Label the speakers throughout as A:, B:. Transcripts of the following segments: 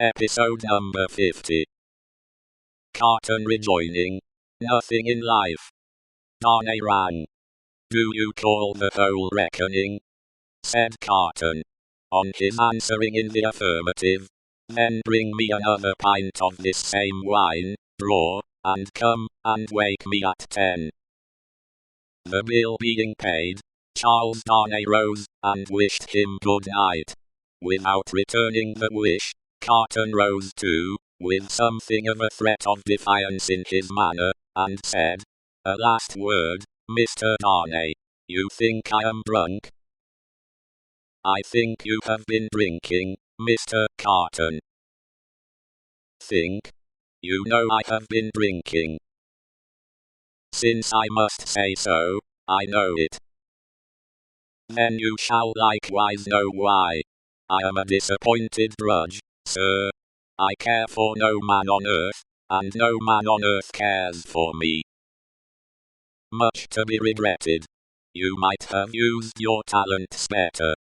A: Episode number 50. Carton rejoining. Nothing in life. Darnay rang. Do you call the whole reckoning? Said Carton. On his answering in the affirmative. Then bring me another pint of this same wine, draw, and come, and wake me at 10. The bill being paid, Charles Darnay rose, and wished him good night. Without returning the wish, Carton rose too, with something of a threat of defiance in his manner, and said, "A last word, Mr. Darnay. You think I am drunk?" "I think you have been drinking, Mr. Carton." "Think? You know I have been drinking." "Since I must say so, I know it." "Then you shall likewise know why. I am a disappointed drudge, sir. I care for no man on earth, and no man on earth cares for me. Much to be regretted. You might have used your talents better."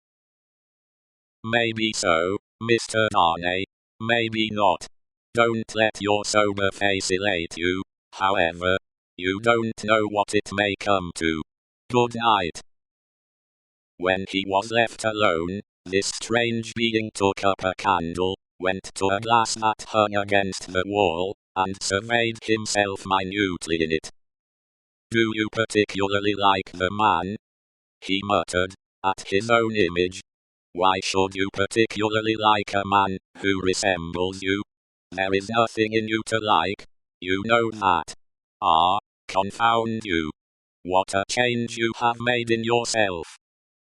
A: "Maybe so, Mr. Darnay, maybe not. Don't let your sober face elate you, however. You don't know what it may come to. Good night." When he was left alone, this strange being took up a candle, went to a glass that hung against the wall, and surveyed himself minutely in it. "Do you particularly like the man?" he muttered, at his own image. "Why should you particularly like a man who resembles you? There is nothing in you to like, you know that. Ah, confound you. What a change you have made in yourself.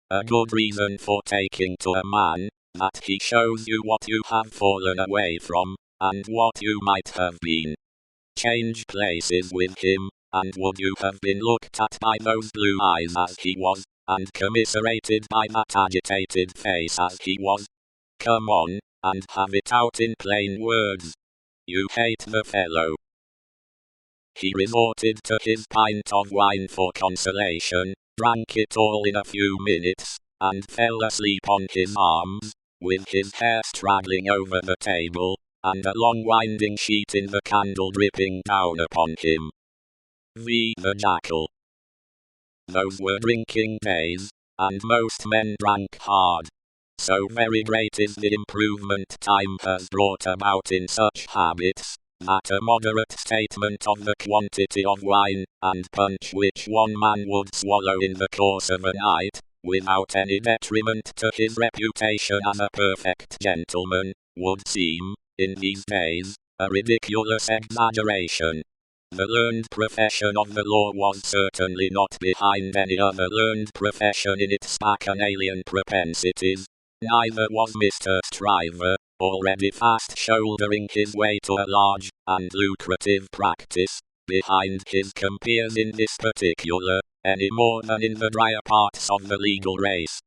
A: A good reason for taking to a man, that he shows you what you have fallen away from, and what you might have been. Change places with him, and would you have been looked at by those blue eyes as he was, and commiserated by that agitated face as he was? Come on, and have it out in plain words. You hate the fellow." He resorted to his pint of wine for consolation, drank it all in a few minutes, and fell asleep on his arms, with his hair straggling over the table, and a long winding sheet in the candle dripping down upon him. The Jackal. Those were drinking days, and most men drank hard. So very great is the improvement time has brought about in such habits, that a moderate statement of the quantity of wine and punch which one man would swallow in the course of a night, without any detriment to his reputation as a perfect gentleman, would seem, in these days, a ridiculous exaggeration. The learned profession of the law was certainly not behind any other learned profession in its bacchanalian propensities. Neither was Mr. Stryver, already fast shouldering his way to a large and lucrative practice, behind his compeers in this particular, any more than in the drier parts of the legal race.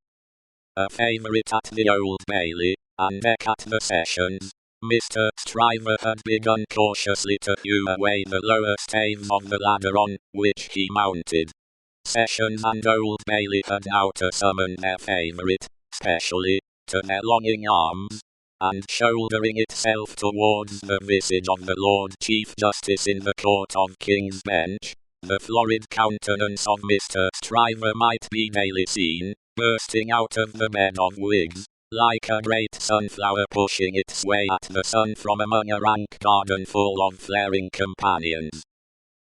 A: A favourite at the Old Bailey, and at the Sessions, Mr. Stryver had begun cautiously to hew away the lower staves of the ladder on which he mounted. Sessions and Old Bailey had now to summon their favourite, specially, to their longing arms, and shouldering itself towards the visage of the Lord Chief Justice in the Court of King's Bench, the florid countenance of Mr. Stryver might be daily seen, bursting out of the bed of wigs, like a great sunflower pushing its way at the sun from among a rank garden full of flaring companions.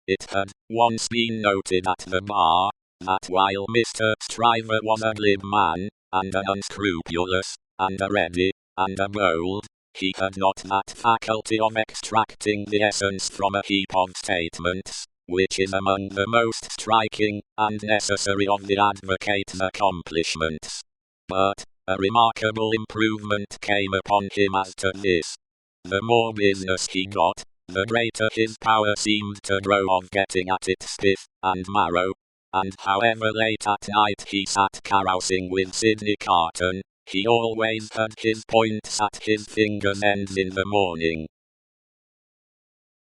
A: It had once been noted at the bar, that while Mr. Stryver was a glib man, and an unscrupulous, and a ready, and a bold, he had not that faculty of extracting the essence from a heap of statements, which is among the most striking and necessary of the advocate's accomplishments. But a remarkable improvement came upon him as to this. The more business he got, the greater his power seemed to grow of getting at its pith and marrow, and however late at night he sat carousing with Sydney Carton, he always had his points at his fingers' ends in the morning.